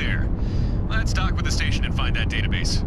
clear. Let's dock with the station and find that database.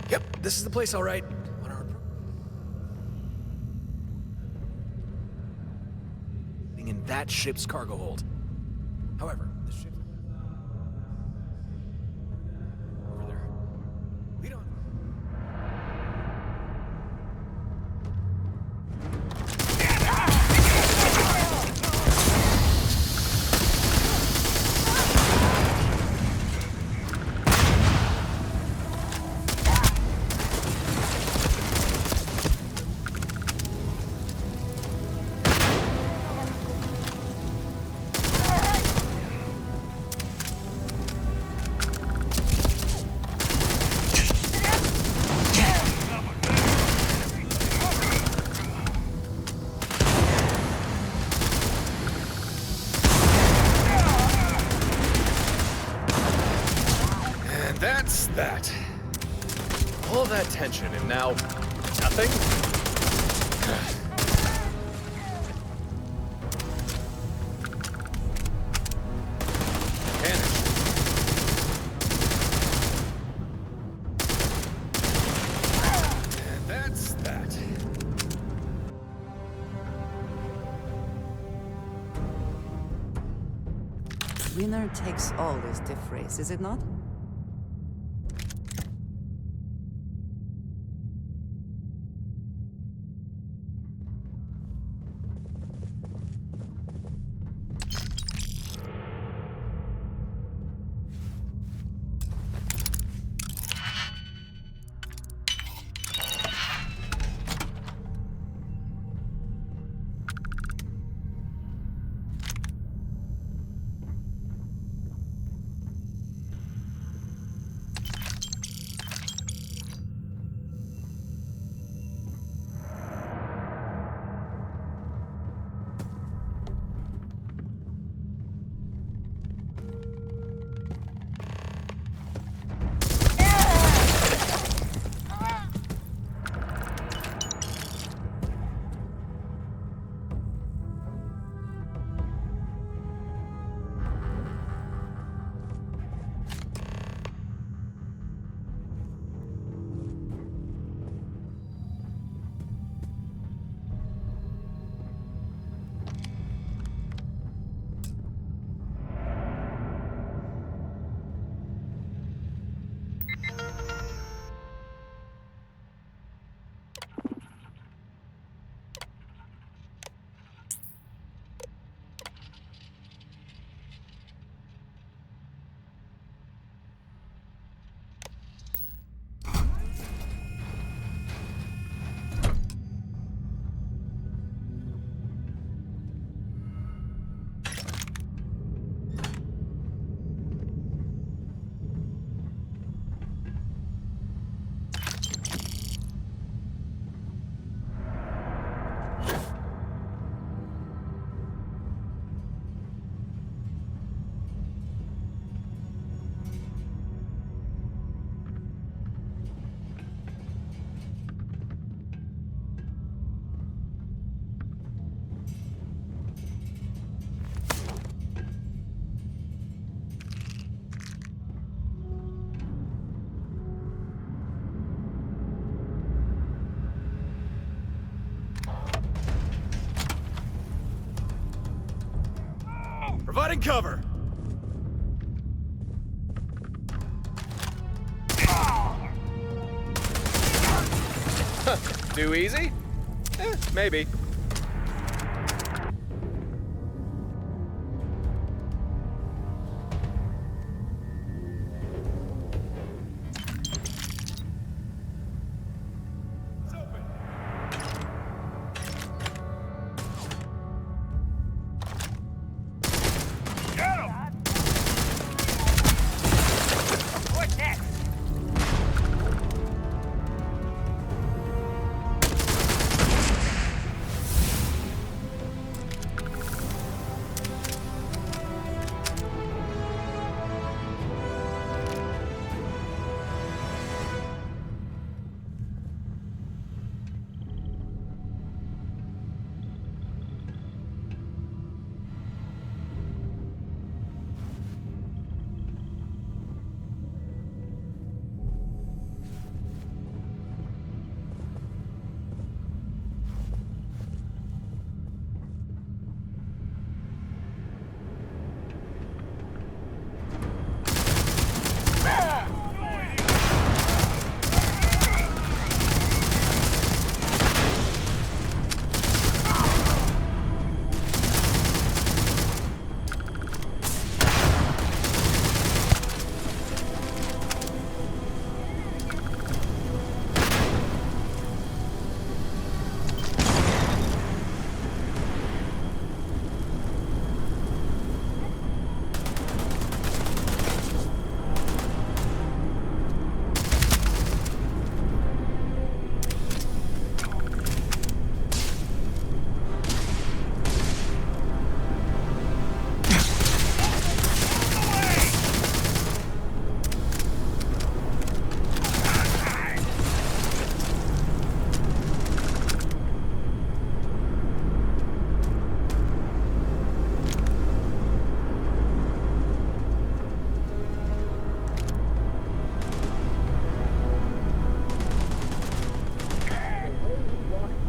Yep, this is the place, all right. In that ship's cargo hold. However, the ship... over there. We don't... That's that. All that tension and now nothing? Vanish. And that's that. Winner takes all this diff race, is it not? Find cover! Too easy? Maybe.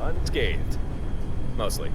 Unscathed. Mostly.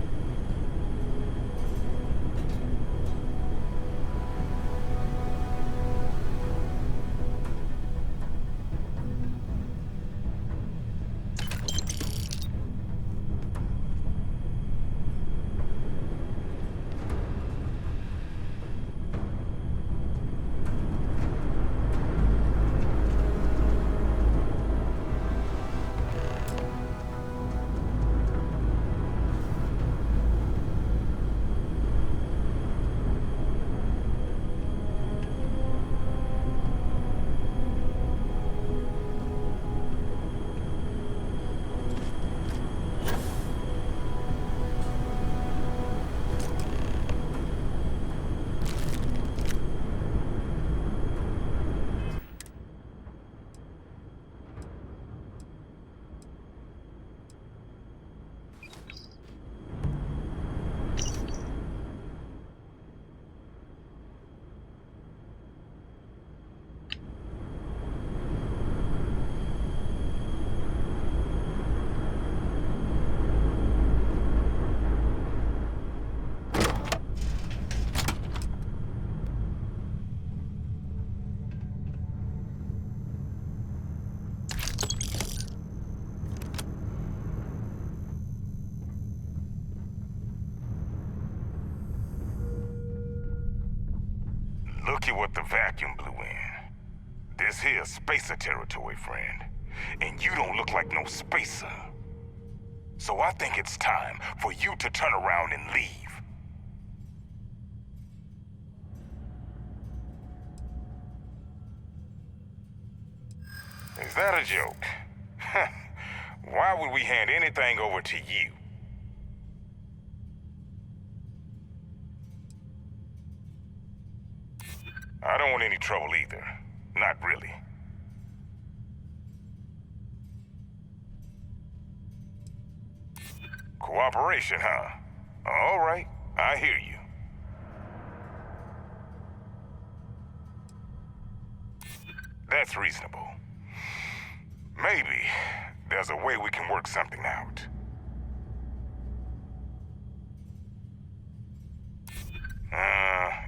Look at what the vacuum blew in. This here's spacer territory, friend. And you don't look like no spacer. So I think it's time for you to turn around and leave. Is that a joke? Why would we hand anything over to you? I don't want any trouble either. Not really. Cooperation, huh? All right, I hear you. That's reasonable. Maybe there's a way we can work something out.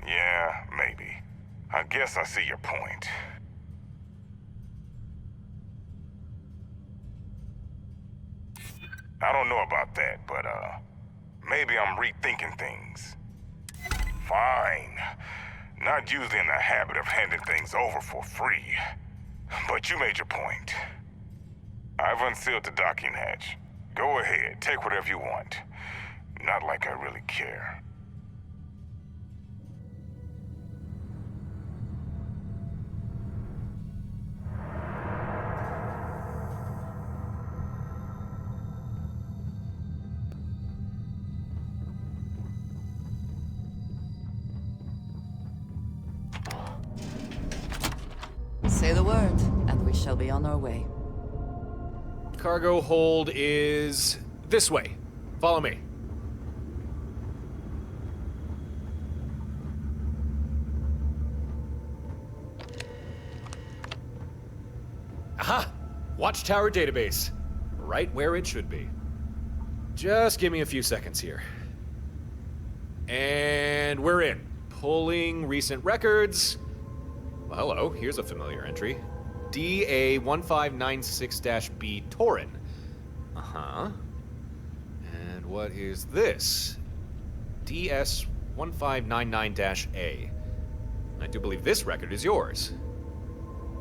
Yeah, maybe. I guess I see your point. I don't know about that, but, maybe I'm rethinking things. Fine. Not usually in the habit of handing things over for free. But you made your point. I've unsealed the docking hatch. Go ahead, take whatever you want. Not like I really care. Say the word, and we shall be on our way. Cargo hold is this way. Follow me. Aha! Watchtower database. Right where it should be. Just give me a few seconds here. And we're in. Pulling recent records. Well, hello, here's a familiar entry. DA1596-B Torin. Uh-huh. And what is this? DS1599-A. I do believe this record is yours.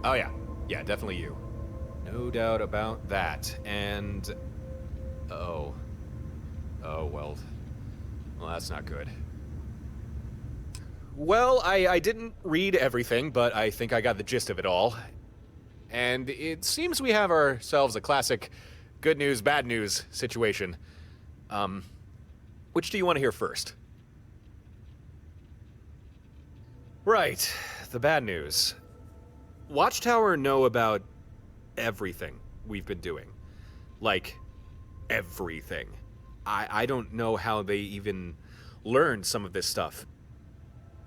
Oh yeah. Yeah, definitely you. No doubt about that. And... Oh, well, that's not good. Well, I didn't read everything, but I think I got the gist of it all. And it seems we have ourselves a classic good news, bad news situation. Which do you want to hear first? Right, the bad news. Watchtower know about everything we've been doing. Like, everything. I don't know how they even learned some of this stuff.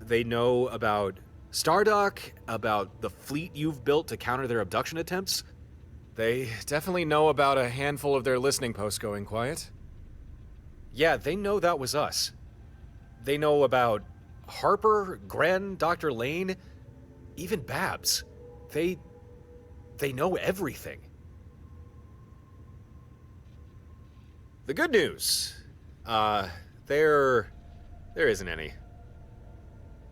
They know about Stardock, about the fleet you've built to counter their abduction attempts. They definitely know about a handful of their listening posts going quiet. Yeah, they know that was us. They know about Harper, Gren, Dr. Laine, even Babs. They know everything. The good news, there isn't any.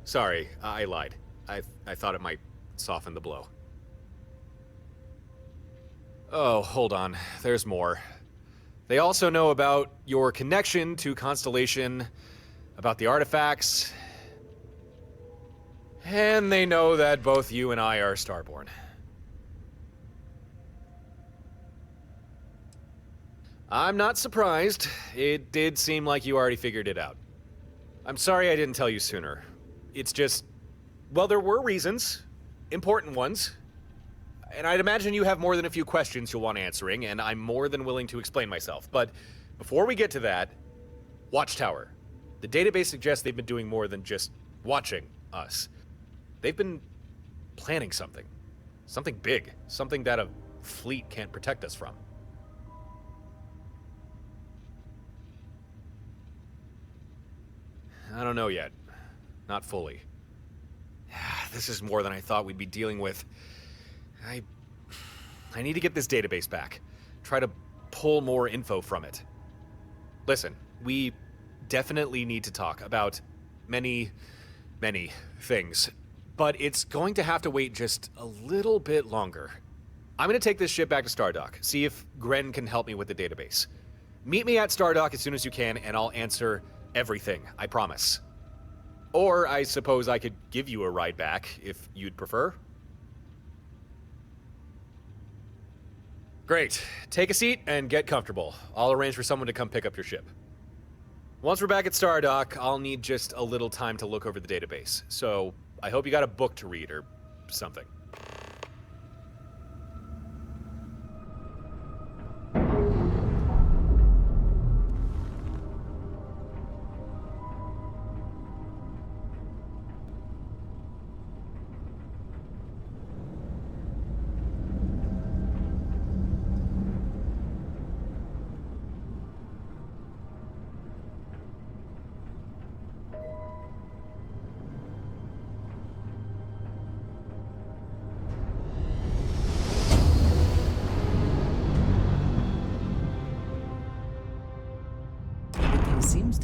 Sorry, I lied. I thought it might soften the blow. Oh, hold on. There's more. They also know about your connection to Constellation, about the artifacts, and they know that both you and I are Starborn. I'm not surprised. It did seem like you already figured it out. I'm sorry I didn't tell you sooner. It's just, well, there were reasons. Important ones. And I'd imagine you have more than a few questions you'll want answering, and I'm more than willing to explain myself. But before we get to that, Watchtower. The database suggests they've been doing more than just watching us. They've been planning something. Something big. Something that a fleet can't protect us from. I don't know yet. Not fully. This is more than I thought we'd be dealing with. I need to get this database back. Try to pull more info from it. Listen, we definitely need to talk about many things. But it's going to have to wait just a little bit longer. I'm going to take this ship back to Stardock, see if Gren can help me with the database. Meet me at Stardock as soon as you can, and I'll answer everything, I promise. Or I suppose I could give you a ride back, if you'd prefer. Great. Take a seat and get comfortable. I'll arrange for someone to come pick up your ship. Once we're back at Stardock, I'll need just a little time to look over the database. So I hope you got a book to read or something.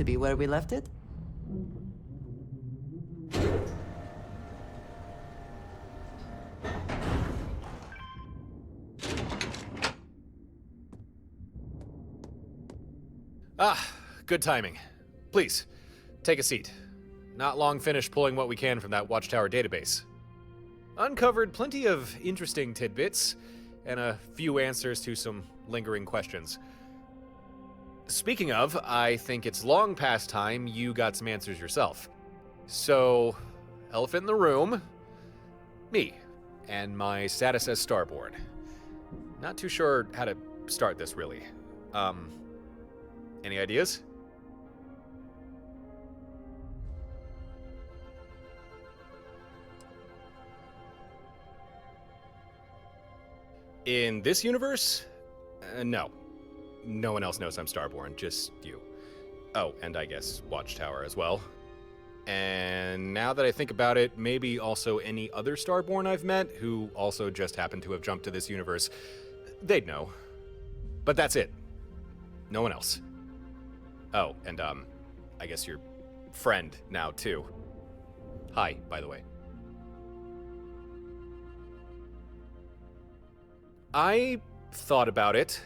to be where we left it? Ah, good timing. Please, take a seat. Not long finished pulling what we can from that Watchtower database. Uncovered plenty of interesting tidbits, and a few answers to some lingering questions. Speaking of, I think it's long past time you got some answers yourself. So, elephant in the room, me, and my status as Starborn. Not too sure how to start this, really. Any ideas? In this universe? No. No one else knows I'm Starborn, just you. Oh, and I guess Watchtower as well. And now that I think about it, maybe also any other Starborn I've met who also just happened to have jumped to this universe. They'd know. But that's it. No one else. Oh, and I guess your friend now too. Hi, by the way. I thought about it.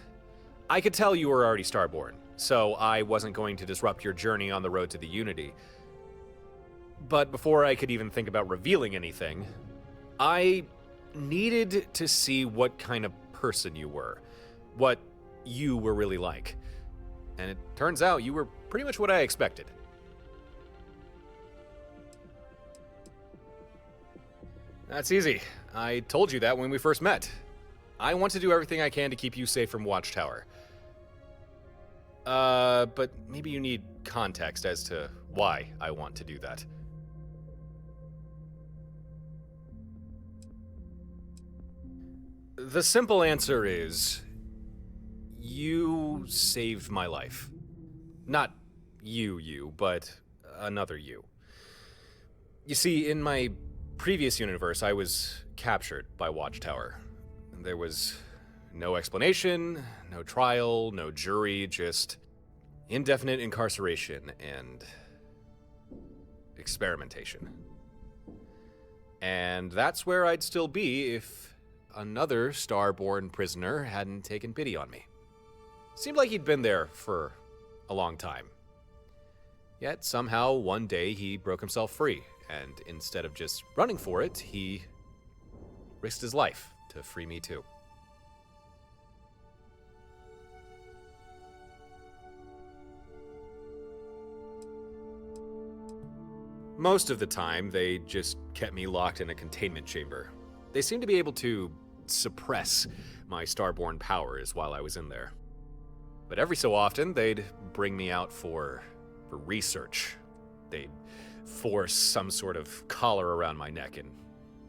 I could tell you were already Starborn, so I wasn't going to disrupt your journey on the road to the Unity. But before I could even think about revealing anything, I needed to see what kind of person you were, what you were really like. And it turns out you were pretty much what I expected. That's easy. I told you that when we first met. I want to do everything I can to keep you safe from Watchtower. But maybe you need context as to why I want to do that. The simple answer is, you saved my life. Not you, but another you. You see, in my previous universe, I was captured by Watchtower. There was no explanation, no trial, no jury, just indefinite incarceration and experimentation. And that's where I'd still be if another Starborn prisoner hadn't taken pity on me. Seemed like he'd been there for a long time. Yet somehow one day he broke himself free, and instead of just running for it, he risked his life to free me too. Most of the time, they just kept me locked in a containment chamber. They seemed to be able to suppress my Starborn powers while I was in there. But every so often, they'd bring me out for research. They'd force some sort of collar around my neck and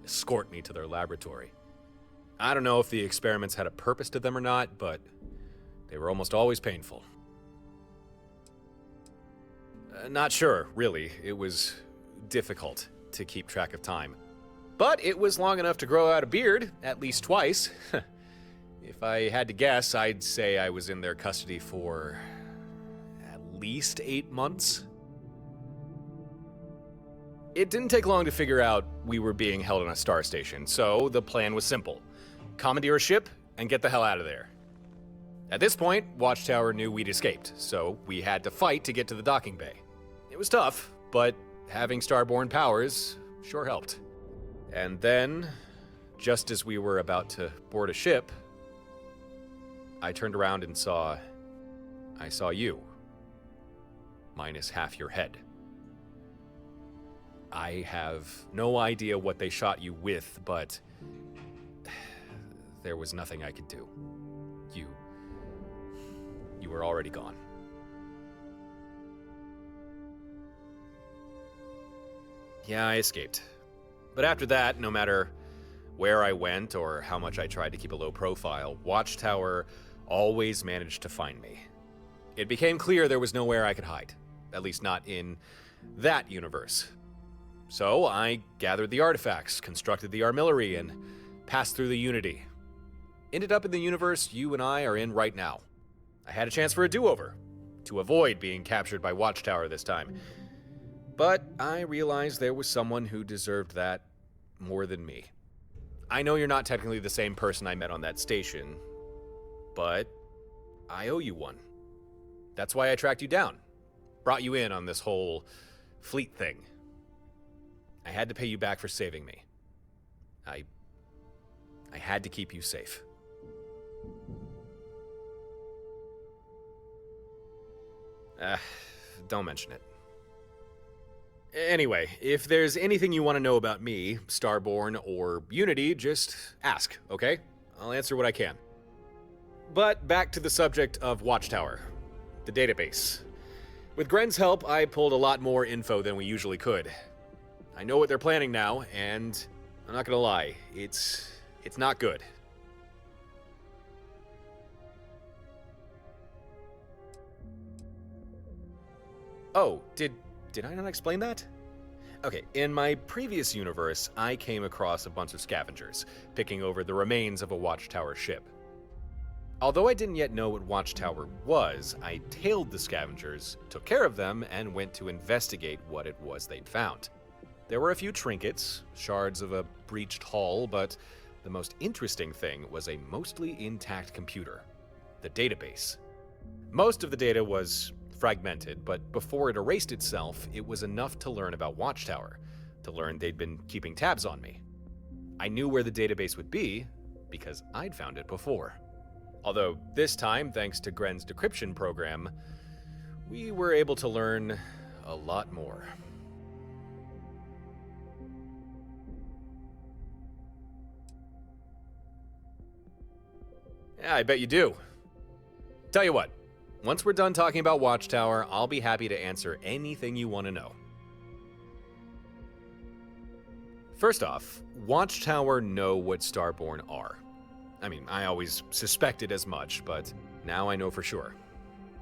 escort me to their laboratory. I don't know if the experiments had a purpose to them or not, but they were almost always painful. Not sure, really. It was difficult to keep track of time. But it was long enough to grow out a beard, at least twice. If I had to guess, I'd say I was in their custody for at least 8 months. It didn't take long to figure out we were being held on a star station, so the plan was simple. Commandeer a ship and get the hell out of there. At this point, Watchtower knew we'd escaped, so we had to fight to get to the docking bay. It was tough, but having Starborn powers sure helped. And then, just as we were about to board a ship, I turned around and saw you. Minus half your head. I have no idea what they shot you with, but there was nothing I could do. You were already gone. Yeah, I escaped. But after that, no matter where I went or how much I tried to keep a low profile, Watchtower always managed to find me. It became clear there was nowhere I could hide, at least not in that universe. So I gathered the artifacts, constructed the armillary, and passed through the Unity. Ended up in the universe you and I are in right now. I had a chance for a do-over. to avoid being captured by Watchtower this time. But I realized there was someone who deserved that more than me. I know you're not technically the same person I met on that station, but I owe you one. That's why I tracked you down, brought you in on this whole fleet thing. I had to pay you back for saving me. I had to keep you safe. Don't mention it. Anyway, if there's anything you want to know about me, Starborn, or Unity, just ask, okay? I'll answer what I can. But back to the subject of Watchtower, the database. With Gren's help, I pulled a lot more info than we usually could. I know what they're planning now, and I'm not gonna lie, it's not good. Oh, did I not explain that? Okay, in my previous universe, I came across a bunch of scavengers, picking over the remains of a Watchtower ship. Although I didn't yet know what Watchtower was, I tailed the scavengers, took care of them, and went to investigate what it was they'd found. There were a few trinkets, shards of a breached hull, but the most interesting thing was a mostly intact computer, the database. Most of the data was fragmented, but before it erased itself, it was enough to learn about Watchtower, to learn they'd been keeping tabs on me. I knew where the database would be, because I'd found it before. Although this time, thanks to Gren's decryption program, we were able to learn a lot more. Yeah, I bet you do. Tell you what, once we're done talking about Watchtower, I'll be happy to answer anything you want to know. First off, Watchtower know what Starborn are. I mean, I always suspected as much, but now I know for sure.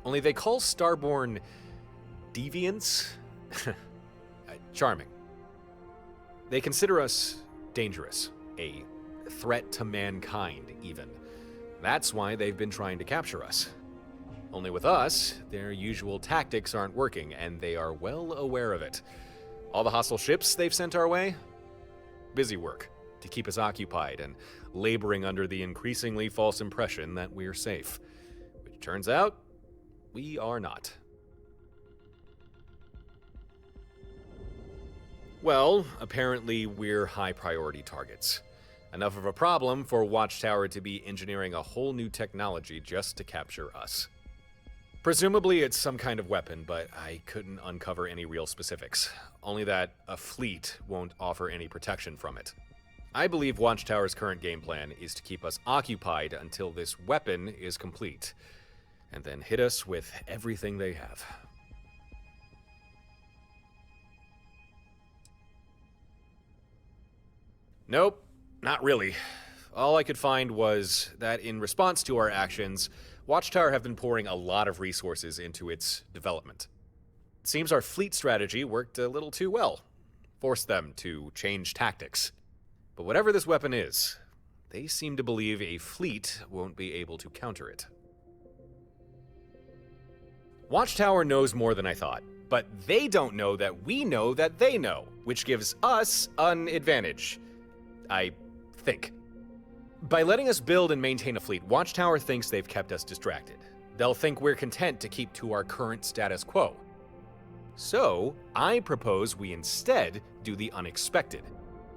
Only they call Starborn deviants? Charming. They consider us dangerous, a threat to mankind, even. That's why they've been trying to capture us. Only with us, their usual tactics aren't working, and they are well aware of it. All the hostile ships they've sent our way? Busy work to keep us occupied and laboring under the increasingly false impression that we're safe. Which turns out, we are not. Well, apparently we're high-priority targets. Enough of a problem for Watchtower to be engineering a whole new technology just to capture us. Presumably it's some kind of weapon, but I couldn't uncover any real specifics. Only that a fleet won't offer any protection from it. I believe Watchtower's current game plan is to keep us occupied until this weapon is complete, and then hit us with everything they have. Nope, not really. All I could find was that in response to our actions, Watchtower have been pouring a lot of resources into its development. It seems our fleet strategy worked a little too well, forced them to change tactics. But whatever this weapon is, they seem to believe a fleet won't be able to counter it. Watchtower knows more than I thought, but they don't know that we know that they know, which gives us an advantage, I think. By letting us build and maintain a fleet, Watchtower thinks they've kept us distracted. They'll think we're content to keep to our current status quo. So, I propose we instead do the unexpected.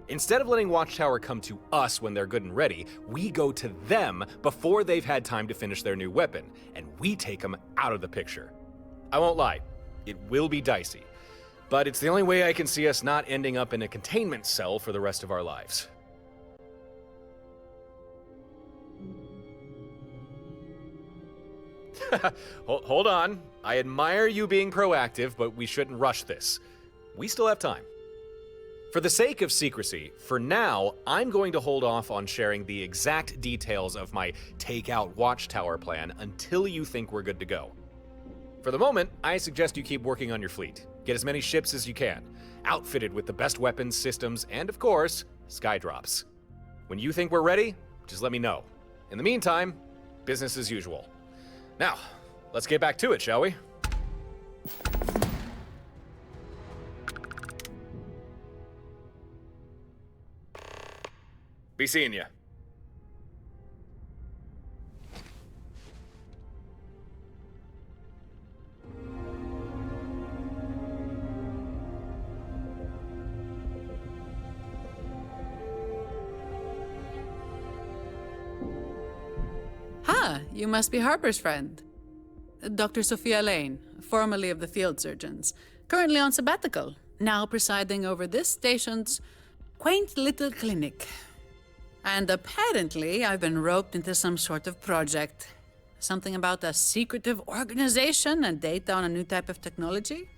Instead of letting Watchtower come to us when they're good and ready, we go to them before they've had time to finish their new weapon, and we take them out of the picture. I won't lie, it will be dicey, but it's the only way I can see us not ending up in a containment cell for the rest of our lives. Hold on. I admire you being proactive, but we shouldn't rush this. We still have time. For the sake of secrecy, for now, I'm going to hold off on sharing the exact details of my take-out Watchtower plan until you think we're good to go. For the moment, I suggest you keep working on your fleet. Get as many ships as you can, outfitted with the best weapons, systems, and of course, skydrops. When you think we're ready, just let me know. In the meantime, business as usual. Now, let's get back to it, shall we? Be seeing ya. Ah, you must be Harper's friend. Dr. Sophia Laine, formerly of the field surgeons, currently on sabbatical, now presiding over this station's quaint little clinic. And apparently, I've been roped into some sort of project. Something about a secretive organization and data on a new type of technology.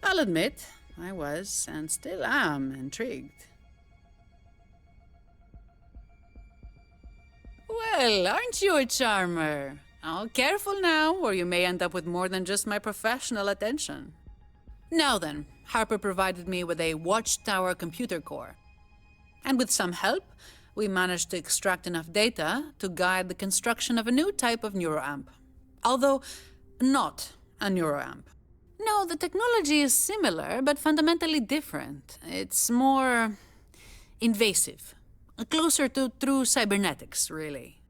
I'll admit, I was, and still am, intrigued. Well, aren't you a charmer? Oh, careful now, or you may end up with more than just my professional attention. Now then, Harper provided me with a Watchtower computer core. And with some help, we managed to extract enough data to guide the construction of a new type of neuroamp. Although, not a neuroamp. No, the technology is similar, but fundamentally different. It's more invasive. Closer to true cybernetics, really.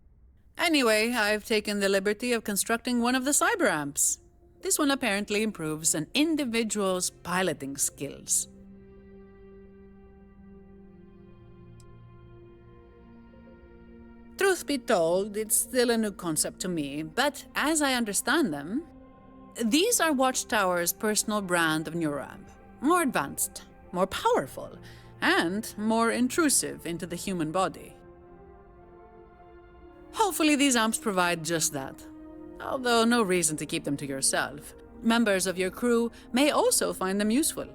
Anyway, I've taken the liberty of constructing one of the cyberamps. This one apparently improves an individual's piloting skills. Truth be told, it's still a new concept to me, but as I understand them, these are Watchtower's personal brand of neuroamp. More advanced, more powerful, and more intrusive into the human body. Hopefully these amps provide just that, although no reason to keep them to yourself. Members of your crew may also find them useful.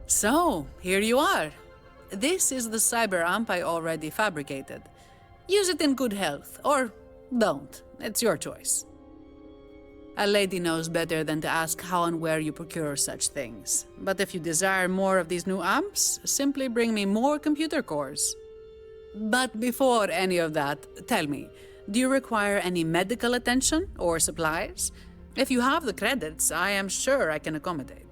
So, here you are. This is the cyber amp I already fabricated. Use it in good health, or don't. It's your choice. A lady knows better than to ask how and where you procure such things. But if you desire more of these new amps, simply bring me more computer cores. But before any of that, tell me, do you require any medical attention or supplies? If you have the credits, I am sure I can accommodate.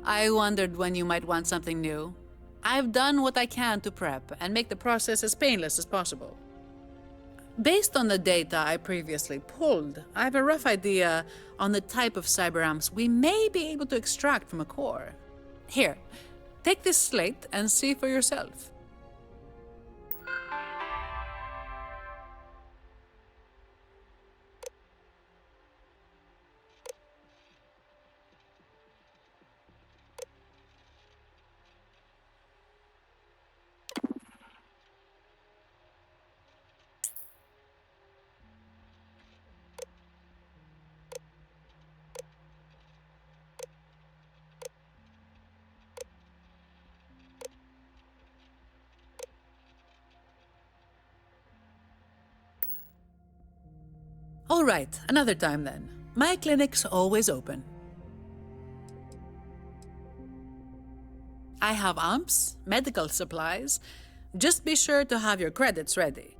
I wondered when you might want something new. I've done what I can to prep and make the process as painless as possible. Based on the data I previously pulled, I have a rough idea on the type of cyberamps we may be able to extract from a core. Here, take this slate and see for yourself. All right, another time then. My clinic's always open. I have amps, medical supplies. Just be sure to have your credits ready.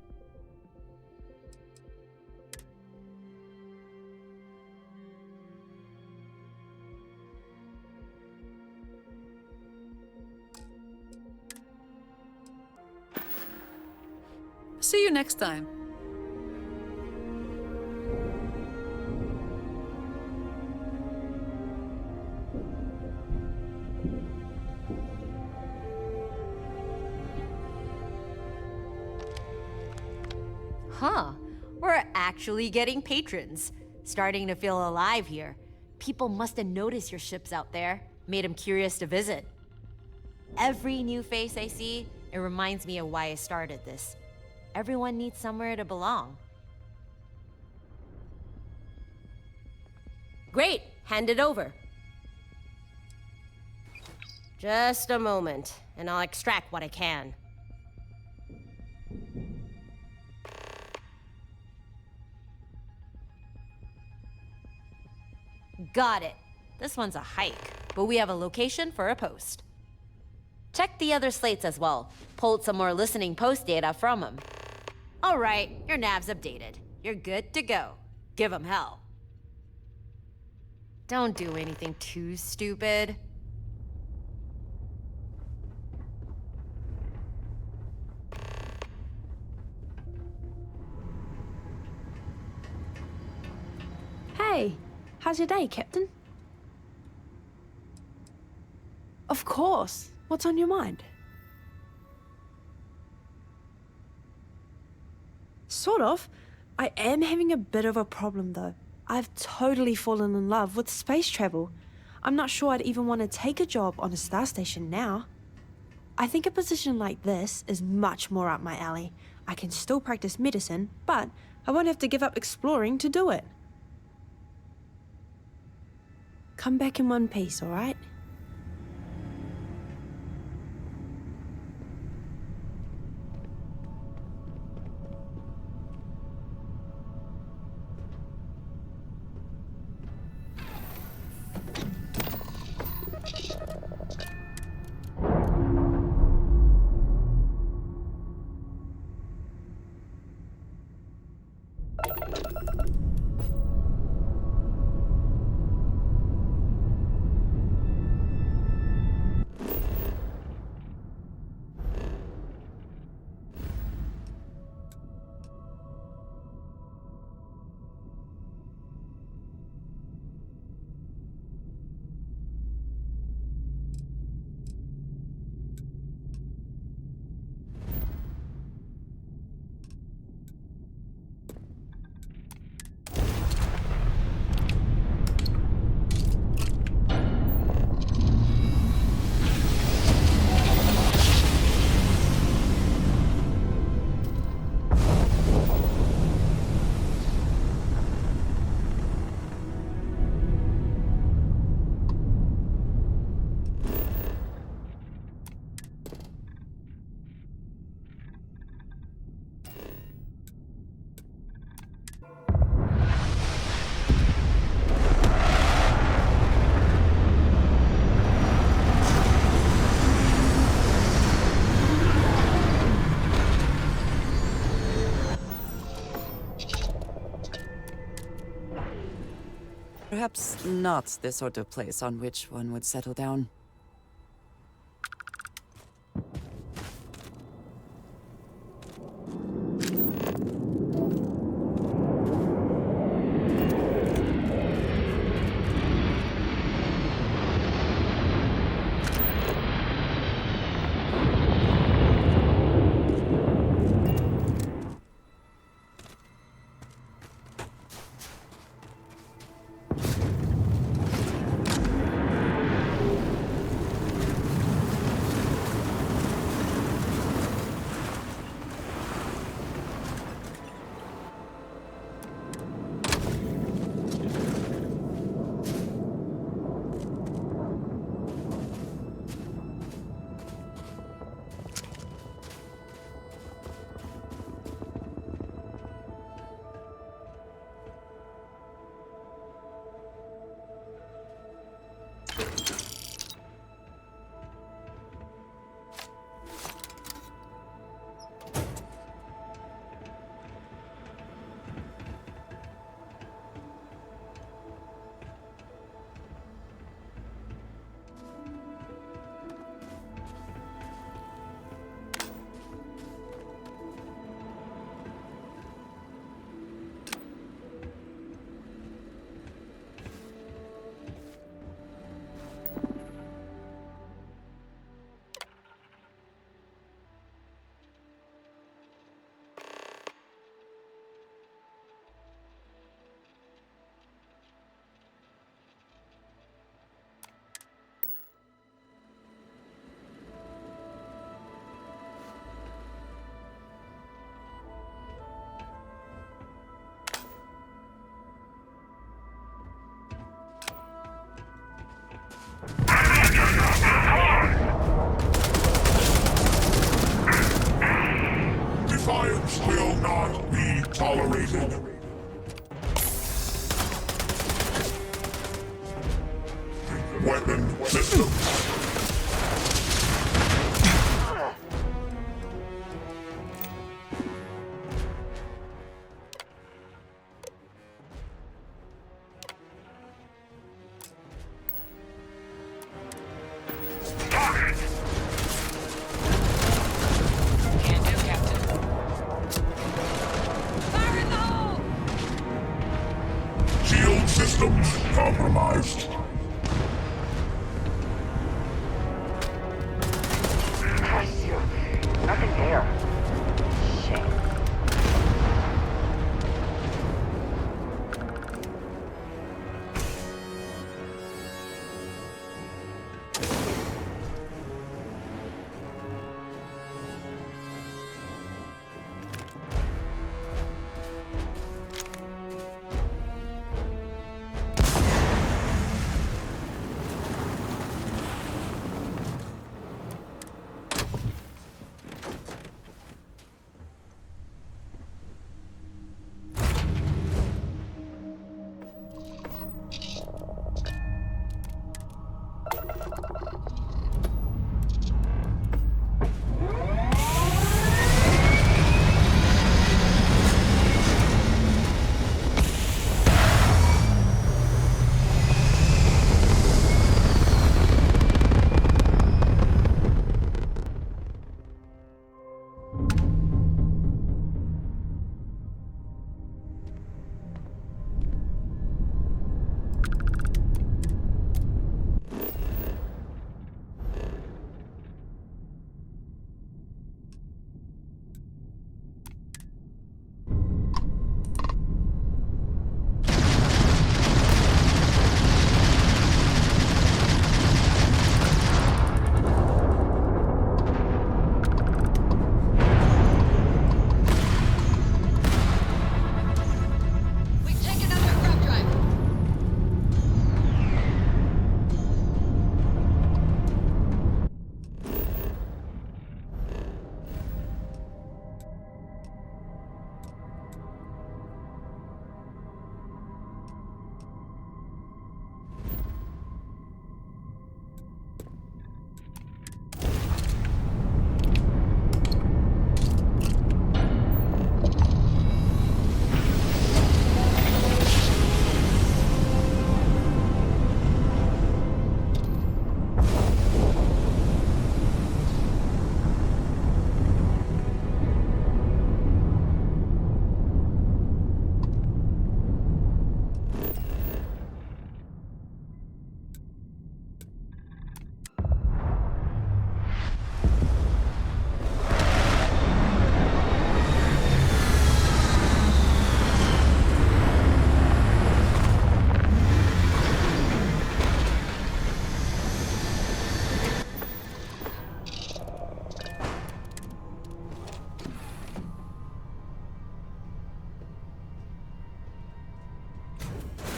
See you next time. Huh. We're actually getting patrons. Starting to feel alive here. People must have noticed your ships out there. Made them curious to visit. Every new face I see, it reminds me of why I started this. Everyone needs somewhere to belong. Great! Hand it over. Just a moment, and I'll extract what I can. Got it. This one's a hike, but we have a location for a post. Check the other slates as well. Pulled some more listening post data from them. All right, your nav's updated. You're good to go. Give 'em hell. Don't do anything too stupid. Hey, how's your day, Captain? Of course. What's on your mind? Sort of. I am having a bit of a problem, though. I've totally fallen in love with space travel. I'm not sure I'd even want to take a job on a star station now. I think a position like this is much more up my alley. I can still practice medicine, but I won't have to give up exploring to do it. Come back in one piece, all right? Perhaps not the sort of place on which one would settle down. Defiance will not be tolerated. Weapon system. Shield system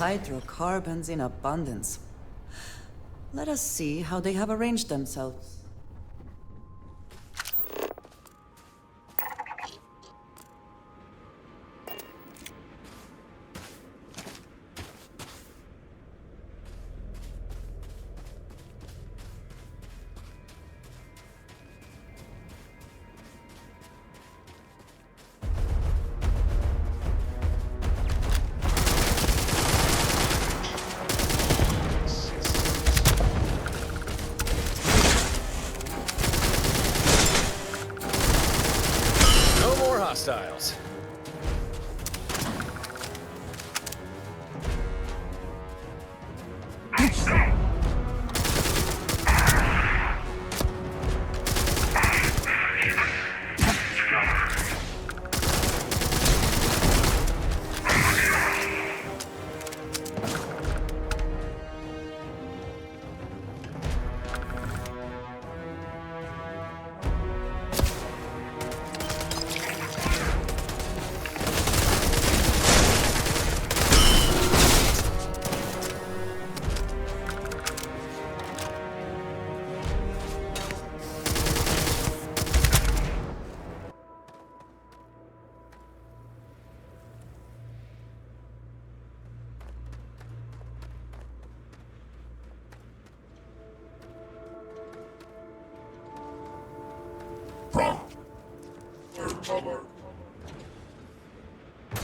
hydrocarbons in abundance. Let us see how they have arranged themselves. No more hostiles.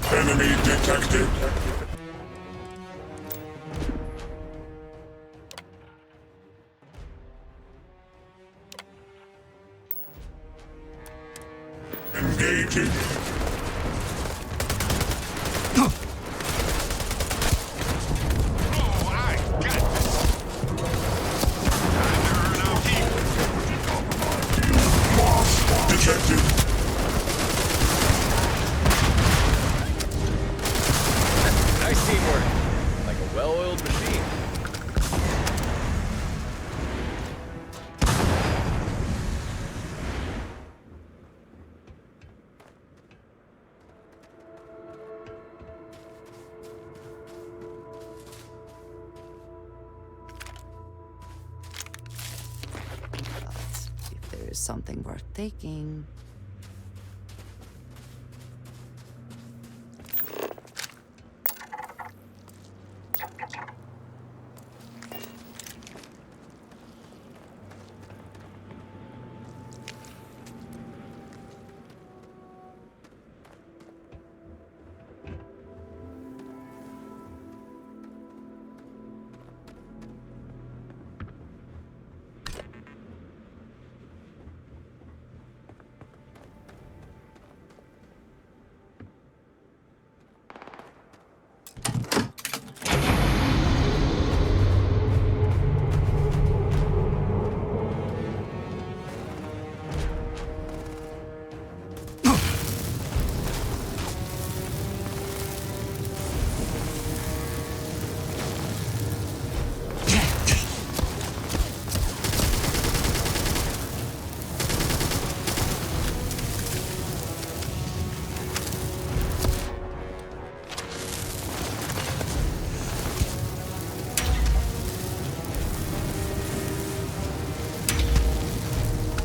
Enemy detected. Engaging. Oh, I got this. Time to earn our keep. Detected. Nice teamwork. Like a well-oiled machine. But if there is something worth taking...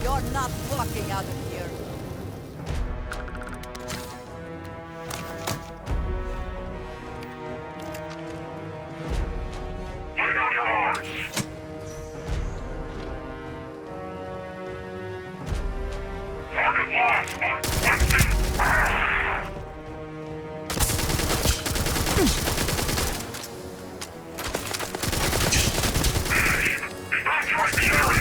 You're not walking out of here. Lay down your arms. Target lost. Evacuate the area.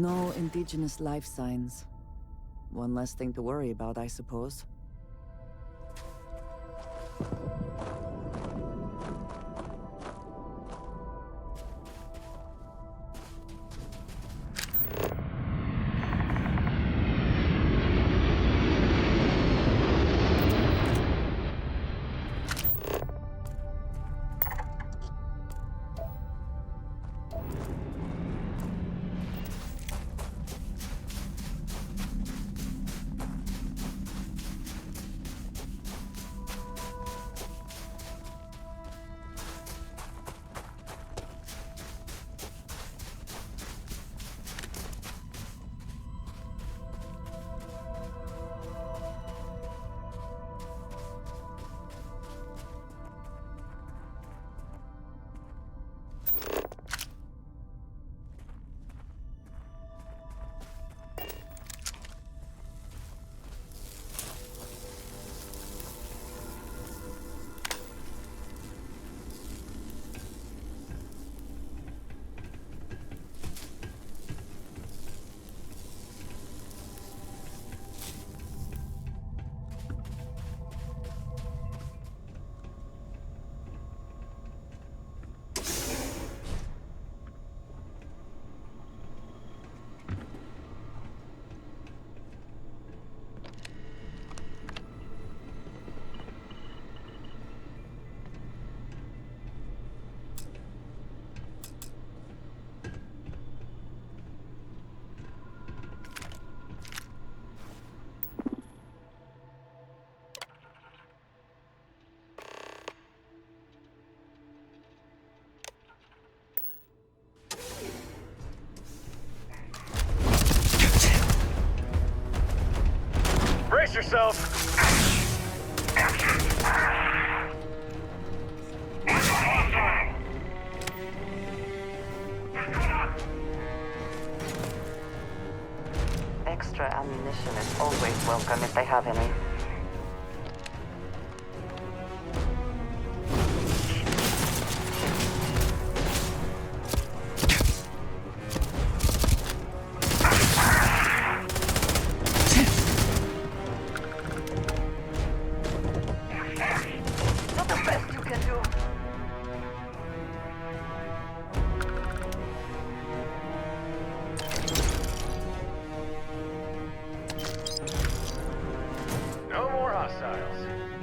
No indigenous life signs. One less thing to worry about, I suppose. Brace yourself! Extra ammunition is always welcome if they have any. Not the best you can do. No more hostiles.